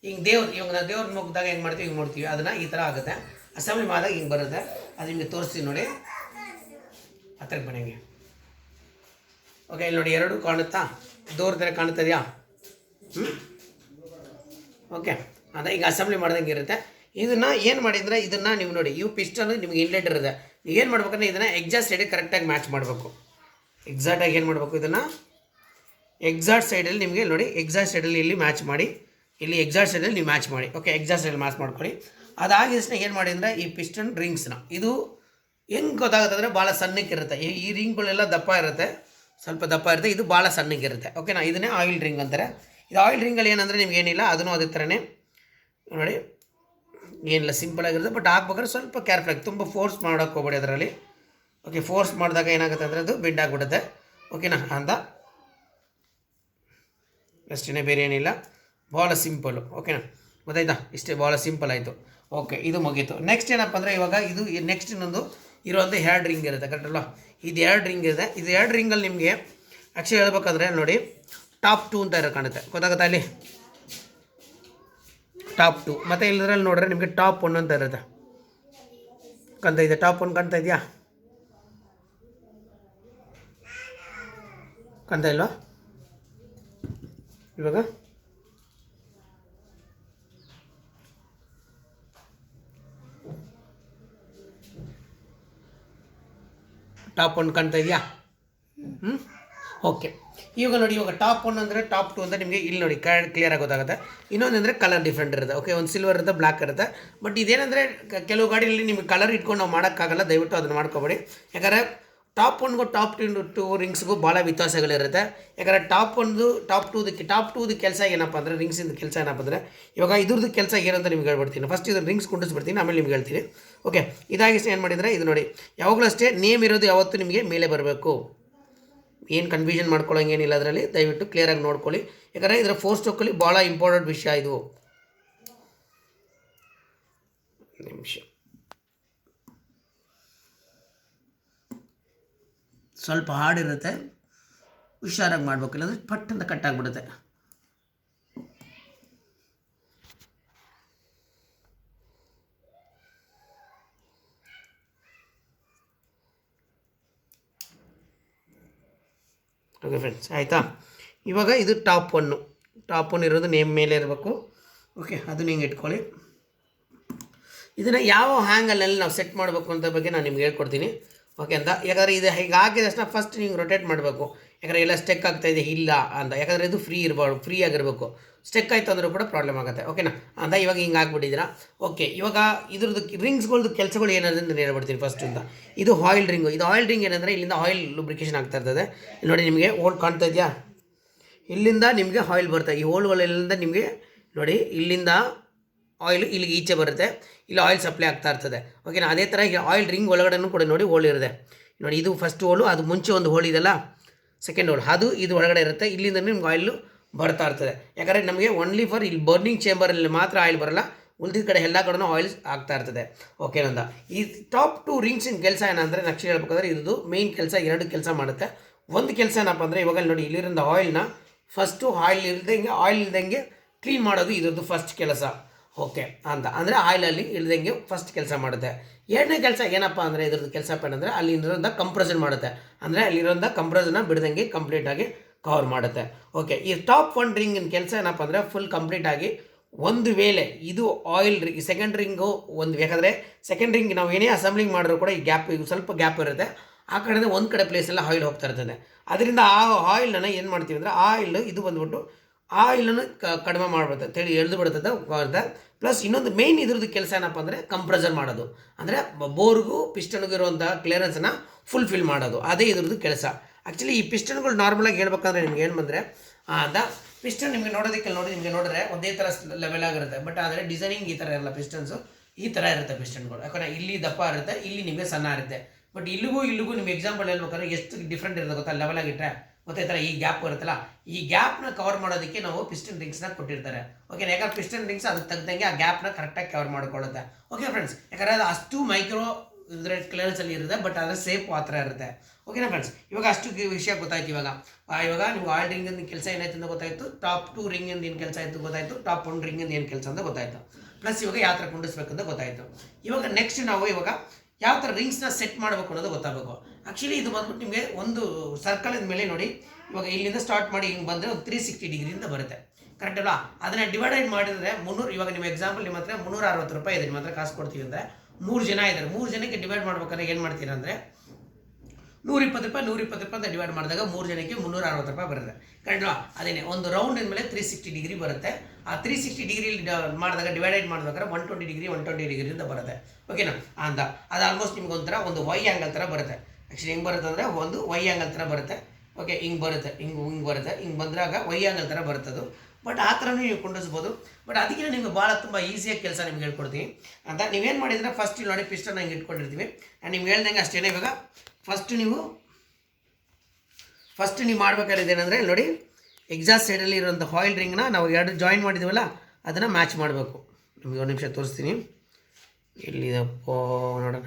ಹಿಂಗೆ ಇವಾಗ ನಾವು ದೇವ್ರ ಮುಗಿದಾಗ ಹೆಂಗೆ ಮಾಡ್ತೀವಿ ಹಿಂಗೆ ಮಾಡ್ತೀವಿ, ಅದನ್ನು ಈ ಥರ ಆಗುತ್ತೆ. ಅಸೆಂಬ್ಲಿ ಮಾಡಿದಾಗ ಹಿಂಗೆ ಬರುತ್ತೆ. ಅದು ನಿಮಗೆ ತೋರಿಸ್ತೀವಿ ನೋಡಿ, ಹತ್ರಕ್ಕೆ ಬನ್ನಿ. ಓಕೆ, ಇಲ್ಲಿ ನೋಡಿ 2 ಕಾಣುತ್ತಾ, ದೂರ ಥರ ಕಾಣುತ್ತದೆಯಾ? ಓಕೆ, ಅದ ಈಗ ಅಸೆಂಬ್ಲಿ ಮಾಡ್ದಂಗೆ ಇರುತ್ತೆ. ಇದನ್ನು ಏನು ಮಾಡಿದರೆ, ಇದನ್ನು ನೀವು ನೋಡಿ, ಇವು ಪಿಸ್ಟನ್ ನಿಮಗೆ ಇನ್ಲೆಟ್ ಇರುತ್ತೆ. ಏನು ಮಾಡ್ಬೇಕಂದ್ರೆ ಇದನ್ನು ಎಕ್ಸಾಕ್ಟ್ ಸೈಡಿಗೆ ಕರೆಕ್ಟಾಗಿ ಮ್ಯಾಚ್ ಮಾಡಬೇಕು. ಎಕ್ಸಾಕ್ಟಾಗಿ ಏನು ಮಾಡಬೇಕು, ಇದನ್ನು ಎಕ್ಸಾಕ್ಟ್ ಸೈಡಲ್ಲಿ ನಿಮಗೆ ನೋಡಿ, ಎಕ್ಸಾಕ್ಟ್ ಸೈಡಲ್ಲಿ ಇಲ್ಲಿ ಮ್ಯಾಚ್ ಮಾಡಿ, ಇಲ್ಲಿ ಎಕ್ಸಾಕ್ಟ್ ಸೈಡಲ್ಲಿ ನೀವು ಮ್ಯಾಚ್ ಮಾಡಿ. ಓಕೆ, ಎಕ್ಸಾಕ್ಟ್ ಸೈಡಲ್ಲಿ ಮ್ಯಾಚ್ ಮಾಡ್ಕೊಳ್ಳಿ. ಅದಾಗಿದ ತಕ್ಷಣ ಏನು ಮಾಡಿ ಅಂದರೆ ಈ ಪಿಸ್ಟನ್ ರಿಂಗ್ಸ್ನ ಇದು ಹೆಂಗೆ ಗೊತ್ತಾಗುತ್ತೆ ಅಂದರೆ ಭಾಳ ಸಣ್ಣಕ್ಕಿರುತ್ತೆ. ಈ ರಿಂಗ್ಗಳೆಲ್ಲ ದಪ್ಪ ಇರುತ್ತೆ, ಸ್ವಲ್ಪ ದಪ್ಪ ಇರುತ್ತೆ, ಇದು ಭಾಳ ಸಣ್ಣಕ್ಕಿರುತ್ತೆ. ಓಕೆನಾ, ಇದನ್ನೇ ಆಯಿಲ್ ರಿಂಗ್ ಅಂತಾರೆ. ಇದು ಆಯಿಲ್ ರಿಂಗಲ್ಲಿ ಏನಂದರೆ ನಿಮ್ಗೇನಿಲ್ಲ, ಅದನ್ನು ಅದೇ ಥರನೇ ನೋಡಿ, ಏನಿಲ್ಲ ಸಿಂಪಲ್ ಆಗಿರುತ್ತೆ. ಬಟ್ ಹಾಕ್ಬೇಕಾದ್ರೆ ಸ್ವಲ್ಪ ಕೇರ್ಫುಲ್ ಆಗಿ, ತುಂಬ ಫೋರ್ಸ್ ಮಾಡೋಕ್ಕೆ ಹೋಗ್ಬೇಡಿ ಅದರಲ್ಲಿ. ಓಕೆ, ಫೋರ್ಸ್ ಮಾಡಿದಾಗ ಏನಾಗುತ್ತೆ ಅಂದರೆ ಅದು ಬೆಂಡ್ ಆಗಿಬಿಡುತ್ತೆ. ಓಕೆನಾ ಅಂತ ಅಷ್ಟೇ, ಬೇರೆ ಏನಿಲ್ಲ, ಭಾಳ ಸಿಂಪಲ್ಲು. ಓಕೆನಾ, ಗೊತ್ತಾಯ್ತಾ, ಇಷ್ಟೇ, ಭಾಳ ಸಿಂಪಲ್ ಆಯಿತು. ಓಕೆ, ಇದು ಮುಗೀತು. ನೆಕ್ಸ್ಟ್ ಏನಪ್ಪ ಅಂದರೆ ಇವಾಗ ಇದು ನೆಕ್ಸ್ಟ್ ಇನ್ನೊಂದು ಇರುವಂಥ 2 ರಿಂಗ್ ಇರುತ್ತೆ, ಕರೆಕ್ಟ್ ಅಲ್ವಾ? ಇದು 2 ರಿಂಗ್ ಇದೆ. ಇದು 2 ರಿಂಗಲ್ಲಿ ನಿಮಗೆ ಆ್ಯಕ್ಚುಲಿ ಹೇಳ್ಬೇಕಂದ್ರೆ ನೋಡಿ ಟಾಪ್ 2 ಅಂತ ಕಾಣುತ್ತೆ, ಗೊತ್ತಾಗುತ್ತಾ ಅಲ್ಲಿ ಟಾಪ್ 2. ಮತ್ತು ಇಲ್ಲದ್ರಲ್ಲಿ ನೋಡಿದ್ರೆ ನಿಮಗೆ ಟಾಪ್ 1 ಅಂತ ಇರುತ್ತೆ, ಕಾಣ್ತಾ ಇದೆ? ಟಾಪ್ 1 ಕಾಣ್ತಾ ಇದೆಯಾ? ಕಾಣ್ತಾ ಇಲ್ವಾ ಇವಾಗ? ಟಾಪ್ 1 ಕಾಣ್ತಾ ಇದೆಯಾ? ಓಕೆ, ಇವಾಗ ನೋಡಿ, ಇವಾಗ ಟಾಪ್ 1 ಅಂದರೆ ಟಾಪ್ 2 ಅಂತ ನಿಮಗೆ ಇಲ್ಲಿ ನೋಡಿ ಕ್ಲಿಯರ್ ಆಗಿ ಗೊತ್ತಾಗುತ್ತೆ. ಇನ್ನೊಂದು ಅಂದರೆ ಕಲರ್ ಡಿಫ್ರೆಂಟ್ ಇರುತ್ತೆ. ಓಕೆ, ಒಂದು ಸಿಲ್ವರ್ ಇರುತ್ತೆ, ಬ್ಲ್ಯಾಕ್ ಇರುತ್ತೆ. ಬಟ್ ಇದೇನೆಂದರೆ ಕೆಲವು ಗಾಡಿಯಲ್ಲಿ ನಿಮಗೆ ಕಲರ್ ಇಟ್ಕೊಂಡು ನಾವು ಮಾಡೋಕ್ಕಾಗಲ್ಲ, ದಯವಿಟ್ಟು ಅದನ್ನು ಮಾಡ್ಕೋಬೇಡಿ. ಯಾಕಂದರೆ ಟಾಪ್ 1ಗೂ ಟಾಪ್ 2 ರಿಂಗ್ಸ್ಗೂ ಭಾಳ ವ್ಯತ್ಯಾಸಗಳಿರುತ್ತೆ. ಯಾಕಂದರೆ ಟಾಪ್ 2 ಕೆಲಸ ಏನಪ್ಪ ಅಂದರೆ, ರಿಂಗ್ಸಿಂದ ಕೆಲಸ ಏನಪ್ಪ ಅಂದರೆ, ಇವಾಗ ಇದ್ರದ್ದು ಕೆಲಸ ಏನಂತ ನಿಮ್ಗೆ ಹೇಳ್ಬಿಡ್ತೀನಿ. ಫಸ್ಟ್ ಇದು ರಿಂಗ್ಸ್ ಕುಂಡಿಸ್ಬಿಡ್ತೀನಿ, ಆಮೇಲೆ ನಿಮ್ಗೆ ಹೇಳ್ತೀನಿ. ಓಕೆ, ಇದಾಗಿ ಏನು ಮಾಡಿದರೆ ಇದು ನೋಡಿ, ಯಾವಾಗಲೂ ಅಷ್ಟೇ ನೇಮ್ ಇರೋದು ಯಾವತ್ತೂ ನಿಮಗೆ ಮೇಲೆ ಬರಬೇಕು. ಏನು ಕನ್ಫ್ಯೂಷನ್ ಮಾಡ್ಕೊಳ್ಳೋಂಗೇನಿಲ್ಲ ಅದರಲ್ಲಿ, ದಯವಿಟ್ಟು ಕ್ಲಿಯರಾಗಿ ನೋಡ್ಕೊಳ್ಳಿ. ಯಾಕಂದರೆ ಇದರ 4 ಸ್ಟೋಕಲ್ಲಿ ಭಾಳ ಇಂಪಾರ್ಟೆಂಟ್ ವಿಷಯ ಇದು. ನಿಮಿಷ, ಸ್ವಲ್ಪ ಹಾರ್ಡಿರುತ್ತೆ, ಹುಷಾರಾಗಿ ಮಾಡಬೇಕು, ಇಲ್ಲಾಂದರೆ ಪಟ್ ಅಂತ ಕಟ್ಟಾಗ್ಬಿಡುತ್ತೆ. ಓಕೆ ಫ್ರೆಂಡ್ಸ್, ಆಯಿತಾ? ಇವಾಗ ಇದು ಟಾಪ್ 1 ಇರೋದು ನೇಮ್ ಮೇಲೆ ಇರಬೇಕು. ಓಕೆ, ಅದನ್ನ ಹಿಂಗೆ ಇಟ್ಕೊಳ್ಳಿ. ಇದನ್ನು ಯಾವ ಹ್ಯಾಂಗಲಲ್ಲಿ ನಾವು ಸೆಟ್ ಮಾಡಬೇಕು ಅಂತ ಬಗ್ಗೆ ನಾನು ನಿಮ್ಗೆ ಹೇಳ್ಕೊಡ್ತೀನಿ. ಓಕೆ ಅಂತ, ಯಾಕಂದರೆ ಇದು ಹೀಗೆ ಹಾಕಿದ ತಕ್ಷಣ ಫಸ್ಟ್ ನೀವು ರೊಟೇಟ್ ಮಾಡಬೇಕು. ಯಾಕಂದರೆ ಎಲ್ಲ ಸ್ಟೆಕ್ ಆಗ್ತಾಯಿದೆ ಇಲ್ಲ ಅಂತ, ಯಾಕಂದರೆ ಇದು ಫ್ರೀ ಆಗಿರಬೇಕು. ಸ್ಟೆಕ್ ಆಯಿತು ಅಂದರೂ ಕೂಡ ಪ್ರಾಬ್ಲಮ್ ಆಗುತ್ತೆ. ಓಕೆನಾ ಅಂತ, ಇವಾಗ ಹಿಂಗೆ ಹಾಕ್ಬಿಟ್ಟಿದ್ದೀರಾ. ಓಕೆ, ಇವಾಗ ಇದ್ರದ್ದು ರಿಂಗ್ಸ್ಗಳದ್ದು ಕೆಲಸಗಳು ಏನಾದ್ರೆ ಅಂತ ಹೇಳ್ಬಿಡ್ತೀನಿ ಫಸ್ಟ್ ಅಂತ. ಇದು ಆಯಿಲ್ ರಿಂಗು. ಇದು ಆಯಿಲ್ ರಿಂಗ್ ಏನಂದರೆ ಇಲ್ಲಿಂದ ಆಯಿಲ್ ಲುಬ್ರಿಕೇಷನ್ ಆಗ್ತಾ ಇರ್ತದೆ. ನೋಡಿ, ನಿಮಗೆ ಹೋಲ್ ಕಾಣ್ತಾ ಇದೆಯಾ? ಇಲ್ಲಿಂದ ನಿಮಗೆ ಆಯಿಲ್ ಬರುತ್ತೆ. ಈ ಹೋಲ್ಗಳೆಲ್ಲಿಂದ ನಿಮಗೆ ನೋಡಿ, ಇಲ್ಲಿಂದ ಆಯಿಲ್ ಇಲ್ಲಿಗೆ ಈಚೆ ಬರುತ್ತೆ, ಇಲ್ಲಿ ಆಯಿಲ್ ಸಪ್ಲೈ ಆಗ್ತಾ ಇರ್ತದೆ. ಓಕೆನಾ, ಅದೇ ಥರ ಈಗ ಆಯಿಲ್ ರಿಂಗ್ ಒಳಗಡೆನೂ ಕೂಡ ನೋಡಿ ಹೋಲ್ ಇರುತ್ತೆ. ನೋಡಿ, ಇದು ಫಸ್ಟ್ ಹೋಲು, ಅದು ಮುಂಚೆ ಒಂದು ಹೋಲ್ ಇದೆಲ್ಲ ಸೆಕೆಂಡ್ ಹೋಲ್, ಅದು ಇದು ಒಳಗಡೆ ಇರುತ್ತೆ. ಇಲ್ಲಿಂದ ನಿಮ್ಗೆ ಆಯಿಲ್ ಬರ್ತಾ ಇರ್ತದೆ. ಯಾಕಂದರೆ ನಮಗೆ ಓನ್ಲಿ ಫಾರ್ ಇಲ್ಲಿ ಬರ್ನಿಂಗ್ ಚೇಂಬರಲ್ಲಿ ಮಾತ್ರ ಆಯಿಲ್ ಬರೋಲ್ಲ, ಉಳಿದ ಕಡೆ ಎಲ್ಲ ಕಡೆನೂ ಆಯಿಲ್ ಆಗ್ತಾ ಇರ್ತದೆ. ಓಕೆನಂದ, ಈ ಟಾಪ್ 2 ರಿಂಗ್ಸಿನ ಕೆಲಸ ಏನಂದರೆ ನೆಕ್ಸ್ಟ್ ಹೇಳ್ಬೇಕಾದ್ರೆ ಇದು ಮೇಯ್ನ್ ಕೆಲಸ 2 ಕೆಲಸ ಮಾಡುತ್ತೆ. ಒಂದು ಕೆಲಸ ಏನಪ್ಪ ಅಂದರೆ, ಇವಾಗ ನೋಡಿ ಇಲ್ಲಿರಿಂದ ಆಯಿಲ್ನ ಫಸ್ಟು ಆಯಿಲ್ ಇಲ್ದಂಗೆ ಕ್ಲೀನ್ ಮಾಡೋದು ಇದ್ರದ್ದು ಫಸ್ಟ್ ಕೆಲಸ. ಓಕೆ ಅಂತ ಅಂದರೆ ಆಯಿಲಲ್ಲಿ ಇಳ್ದಂಗೆ ಫಸ್ಟ್ ಕೆಲಸ ಮಾಡುತ್ತೆ. ಎರಡನೇ ಕೆಲಸ ಏನಪ್ಪ ಅಂದರೆ ಇದ್ರದ್ದು ಕೆಲಸ ಏನಂದರೆ ಅಲ್ಲಿರೋಂಥ ಕಂಪ್ರೆಷನ್ ಮಾಡುತ್ತೆ. ಅಂದರೆ ಅಲ್ಲಿರೋಂಥ ಕಂಪ್ರೆಷನ್ನ ಬಿಡ್ದಂಗೆ ಕಂಪ್ಲೀಟಾಗಿ ಕವರ್ ಮಾಡುತ್ತೆ. ಓಕೆ, ಈ ಟಾಪ್ 1 ರಿಂಗಿನ ಕೆಲಸ ಏನಪ್ಪ ಅಂದರೆ ಫುಲ್ ಕಂಪ್ಲೀಟಾಗಿ, ಒಂದು ವೇಳೆ ಇದು ಆಯಿಲ್ ಸೆಕೆಂಡ್ ರಿಂಗು ಒಂದು, ಯಾಕಂದರೆ ಸೆಕೆಂಡ್ ರಿಂಗ್ ನಾವು ಏನೇ ಅಸೆಂಬ್ಲಿಂಗ್ ಮಾಡಿದ್ರು ಕೂಡ ಈ ಗ್ಯಾಪ್, ಸ್ವಲ್ಪ ಗ್ಯಾಪ್ ಇರುತ್ತೆ. ಆ ಕಡೆಯಿಂದ ಒಂದು ಕಡೆ ಪ್ಲೇಸೆಲ್ಲ ಆಯಿಲ್ ಹೋಗ್ತಾ ಇರ್ತದೆ. ಅದರಿಂದ ಆ ಆಯಿಲನ್ನು ಏನು ಮಾಡ್ತೀವಿ ಅಂದರೆ, ಆಯಿಲ್ ಇದು ಬಂದ್ಬಿಟ್ಟು ಆಯಿಲನ್ನು ಕಡಿಮೆ ಮಾಡ್ಬಿಡುತ್ತೆ, ತಿಳಿ ಎಳೆದು ಬಿಡುತ್ತೆ. ಪ್ಲಸ್ ಇನ್ನೊಂದು ಮೇಯ್ನ್ ಇದ್ರದ್ದು ಕೆಲಸ ಏನಪ್ಪ ಅಂದರೆ ಕಂಪ್ರೆಸರ್ ಮಾಡೋದು, ಅಂದರೆ ಬೋರ್ಗೂ ಪಿಸ್ಟನ್ಗೂ ಇರುವಂಥ ಕ್ಲಿಯರೆನ್ಸನ್ನು ಫುಲ್ಫಿಲ್ ಮಾಡೋದು, ಅದೇ ಇದ್ರದ್ದು ಕೆಲಸ. ಆ್ಯಕ್ಚುಲಿ ಈ ಪಿಸ್ಟನ್ಗಳು ನಾರ್ಮಲಾಗಿ ಹೇಳ್ಬೇಕಂದ್ರೆ ನಿಮ್ಗೆ ಏನು ಬಂದರೆ ಅಂತ ಪಿಸ್ಟನ್ ನಿಮಗೆ ನೋಡೋದಕ್ಕೆ ನಿಮಗೆ ನೋಡಿದ್ರೆ ಒಂದೇ ಥರ ಲೆವೆಲ್ ಆಗಿರುತ್ತೆ. ಬಟ್ ಆದರೆ ಡಿಸೈನಿಂಗ್ ಈ ಥರ ಇರಲ್ಲ, ಪಿಸ್ಟನ್ಸು ಈ ಥರ ಇರುತ್ತೆ ಪಿಸ್ಟನ್ಗಳು. ಯಾಕಂದರೆ ಇಲ್ಲಿ ದಪ್ಪ ಇರುತ್ತೆ, ಇಲ್ಲಿ ನಿಮಗೆ ಸಣ್ಣ ಇರುತ್ತೆ. ಬಟ್ ಇಲ್ಲಿಗೂ ನಿಮ್ಗೆ ಎಕ್ಸಾಂಪಲ್ ಹೇಳ್ಬೇಕಾದ್ರೆ ಎಷ್ಟು ಡಿಫ್ರೆಂಟ್ ಇರುತ್ತೆ ಗೊತ್ತಾ, ಲೆವೆಲ್ ಆಗಿಟ್ಟರೆ ಮತ್ತೆ ಈ ಥರ ಈ ಗ್ಯಾಪ್ ಇರುತ್ತಲ್ಲ, ಈ ಗ್ಯಾಪ್ನ ಕವರ್ ಮಾಡೋದಕ್ಕೆ ನಾವು ಪಿಸ್ಟನ್ ರಿಂಗ್ಸ್ನ ಕೊಟ್ಟಿರ್ತಾರೆ. ಓಕೆ, ಯಾಕಂದ್ರೆ ಪಿಸ್ಟನ್ ರಿಂಗ್ಸ್ ಅದಕ್ಕೆ ತಗ್ದಂಗೆ ಆ ಗ್ಯಾಪ್ನ ಕರೆಕ್ಟಾಗಿ ಕವರ್ ಮಾಡಿಕೊಳ್ಳುತ್ತೆ. ಓಕೆ ಫ್ರೆಂಡ್ಸ್, ಯಾಕಂದರೆ ಅದು ಅಷ್ಟು ಮೈಕ್ರೋ ಇದ್ರೆ ಕ್ಲಿಯರೆನ್ಸಲ್ಲಿ ಇರುತ್ತೆ, ಬಟ್ ಅದರ ಸೇಫ್ ಆ ಥರ ಇರುತ್ತೆ. ಓಕೆನಾ ಫ್ರೆಂಡ್ಸ್, ಇವಾಗ ಅಷ್ಟು ವಿಷಯ ಗೊತ್ತಾಯ್ತು. ಇವಾಗ ನೀವು ಆಯಿಲ್ ರಿಂಗಿಂದ ಕೆಲಸ ಏನಾಯ್ತು ಅಂತ ಗೊತ್ತಾಯಿತು, ಟಾಪ್ 2 ರಿಂಗಿಂದ ಏನು ಕೆಲಸ ಆಯಿತು ಗೊತ್ತಾಯಿತು, ಟಾಪ್ 1 ರಿಂಗಿಂದ ಏನು ಕೆಲಸ ಅಂತ ಗೊತ್ತಾಯಿತು. ಪ್ಲಸ್ ಇವಾಗ ಯಾವ ಥರ ಕುಂಡಿಸ್ಬೇಕಂತ ಗೊತ್ತಾಯಿತು. ಇವಾಗ ನೆಕ್ಸ್ಟ್ ನಾವು ಇವಾಗ ಯಾವ ಥರ ರಿಂಗ್ಸ್ನ ಸೆಟ್ ಮಾಡಬೇಕು ಅನ್ನೋದು ಗೊತ್ತಾಗಬೇಕು. ಆ್ಯಕ್ಚುಲಿ ಇದು ಬಂದ್ಬಿಟ್ಟು ನಿಮಗೆ ಒಂದು ಸರ್ಕಲ್ ಮೇಲೆ ನೋಡಿ, ಇವಾಗ ಇಲ್ಲಿಂದ ಸ್ಟಾರ್ಟ್ ಮಾಡಿ ಹಿಂಗೆ ಬಂದರೆ ಒಂದು 360 ಡಿಗ್ರಿಯಿಂದ ಬರುತ್ತೆ, ಕರೆಕ್ಟ್ ಅಲ್ಲ? ಅದನ್ನು ಡಿವೈಡ್ ಮಾಡಿದರೆ 300, ಇವಾಗ ನಿಮ್ಮ ಎಕ್ಸಾಂಪಲ್ ನಿಮ್ಮ ಹತ್ರ 360 ರೂಪಾಯಿ ಇದೆ, ನಿಮ್ಮ ಹತ್ರ ಕಾಸು ಕೊಡ್ತೀವಿ ಅಂದರೆ 3 ಜನ ಇದ್ದಾರೆ. 3 ಜನಕ್ಕೆ ಡಿವೈಡ್ ಮಾಡ್ಬೇಕಾದ್ರೆ ಏನು ಮಾಡ್ತೀರಾ ಅಂದರೆ 120 ರೂಪಾಯಿ ಅಂತ ಡಿವೈಡ್ ಮಾಡಿದಾಗ 3 ಜನಕ್ಕೆ 360 ರೂಪಾಯಿ ಬರುತ್ತೆ. ಕಂಡ್ವಾ? ಅದೇನೆ ಒಂದು ರೌಂಡ್ ಮೇಲೆ 360 ಡಿಗ್ರಿ ಬರುತ್ತೆ. ಆ 360 ಡಿಗ್ರಿ ಮಾಡಿದಾಗ ಡಿವೈಡೆಡ್ ಮಾಡಬೇಕಾದ್ರೆ 120 ಡಿಗ್ರಿ 120 ಡಿಗ್ರಿಯಿಂದ ಬರುತ್ತೆ. ಓಕೆನಾ ಅಂತ ಅದು ಆಲ್ಮೋಸ್ಟ್ ನಿಮ್ಗೆ ಒಂಥರ ಒಂದು ವೈ ಆ್ಯಂಗಲ್ ಥರ ಬರುತ್ತೆ. ಆ್ಯಕ್ಚುಲಿ ಹೆಂಗೆ ಬರುತ್ತೆ ಅಂದರೆ ಒಂದು ವೈ ಆ್ಯಂಗಲ್ ಥರ ಬರುತ್ತೆ. ಓಕೆ, ಹಿಂಗೆ ಬರುತ್ತೆ, ಹಿಂಗೆ ಬರುತ್ತೆ, ಹಿಂಗೆ ಬಂದಾಗ ವೈ ಆ್ಯಂಗಲ್ ಥರ ಬರುತ್ತೆ ಅದು. ಬಟ್ ಆ ಥರನೂ ನೀವು ಕೊಂಡಿಸ್ಬೋದು. ಬಟ್ ಅದಕ್ಕೆ ನಿಮಗೆ ಭಾಳ ತುಂಬ ಈಸಿಯಾಗಿ ಕೆಲಸ ನಿಮ್ಗೆ ಹೇಳ್ಕೊಡ್ತೀನಿ ಅಂತ. ನೀವೇನು ಮಾಡಿದರೆ ಫಸ್ಟ್ ಇಲ್ಲಿ ನೋಡಿ ಪಿಸ್ಟನ್ ಹಿಂಗೆ ಇಟ್ಕೊಂಡಿರ್ತೀವಿ. ನಾನು ನಿಮ್ಗೆ ಹೇಳ್ದಂಗೆ ಅಷ್ಟೇ. ಇವಾಗ ಫಸ್ಟ್ ನೀವು ಮಾಡಬೇಕಾದ್ರೆ ಏನಂದರೆ ನೋಡಿ, ಎಕ್ಸಾಸ್ಟ್ ಸೈಡಲ್ಲಿ ಇರುವಂಥ ಆಯಿಲ್ ರಿಂಗ್ನ ನಾವು ಎರಡು ಜಾಯಿನ್ ಮಾಡಿದ್ದೀವಲ್ಲ ಅದನ್ನು ಮ್ಯಾಚ್ ಮಾಡಬೇಕು. ನಿಮಗೆ ಒಂದು ನಿಮಿಷ ತೋರಿಸ್ತೀನಿ. ಇಲ್ಲಿದಪ್ಪ ನೋಡೋಣ,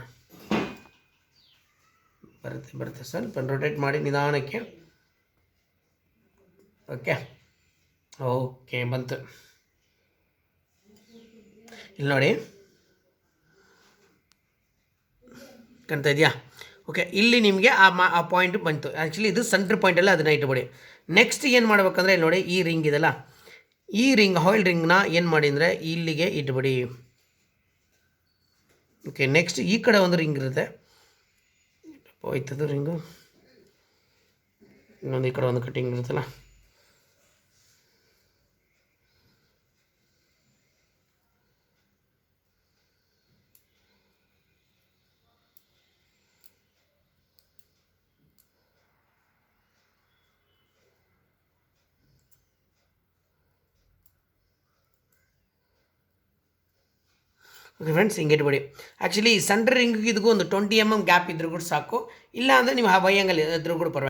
ಬರುತ್ತೆ ಸ್ವಲ್ಪ ರೊಟೇಟ್ ಮಾಡಿ ನಿಧಾನಕ್ಕೆ. ಓಕೆ ಬಂತು. ಇಲ್ಲಿ ನೋಡಿ ಕಾಣ್ತಾ ಇದೆಯಾ? ಓಕೆ, ಇಲ್ಲಿ ನಿಮಗೆ ಆ ಪಾಯಿಂಟ್ ಬಂತು. ಆ್ಯಕ್ಚುಲಿ ಇದು ಸೆಂಟ್ರ್ ಪಾಯಿಂಟಲ್ಲ, ಅದನ್ನ ಇಟ್ಬಿಡಿ. ನೆಕ್ಸ್ಟ್ ಏನು ಮಾಡ್ಬೇಕಂದ್ರೆ ಇಲ್ಲಿ ನೋಡಿ, ಈ ರಿಂಗ್ ಇದೆಲ್ಲ, ಈ ರಿಂಗ್ ಆಯಿಲ್ ರಿಂಗ್ನ ಏನು ಮಾಡಿ ಅಂದರೆ ಇಲ್ಲಿಗೆ ಇಟ್ಬಿಡಿ. ಓಕೆ, ನೆಕ್ಸ್ಟ್ ಈ ಕಡೆ ಒಂದು ರಿಂಗ್ ಇರುತ್ತೆ, ಹೋಯ್ತದು ರಿಂಗು. ಇನ್ನೊಂದು ಈ ಕಡೆ ಒಂದು ಕಟ್ಟಿಂಗ್ ಇರುತ್ತಲ್ಲ, ಓಕೆ ಫ್ರೆಂಡ್ಸ್, ಹಿಂಗೆ ಇಟ್ಬಿಡಿ. ಆ್ಯಕ್ಚುಲಿ ಸೆಂಟ್ರ್ ರಿಂಗಿಗೂ ಇದಕ್ಕೂ ಒಂದು 20 mm ಗ್ಯಾಪ್ ಇದ್ರೂ ಕೂಡ ಸಾಕು. ಇಲ್ಲ ಅಂದರೆ ನೀವು ಆ ವೈ ಆ್ಯಂಗಲ್ ಇದ್ರೂ ಕೂಡ ಪರವಾಗಿಲ್ಲ.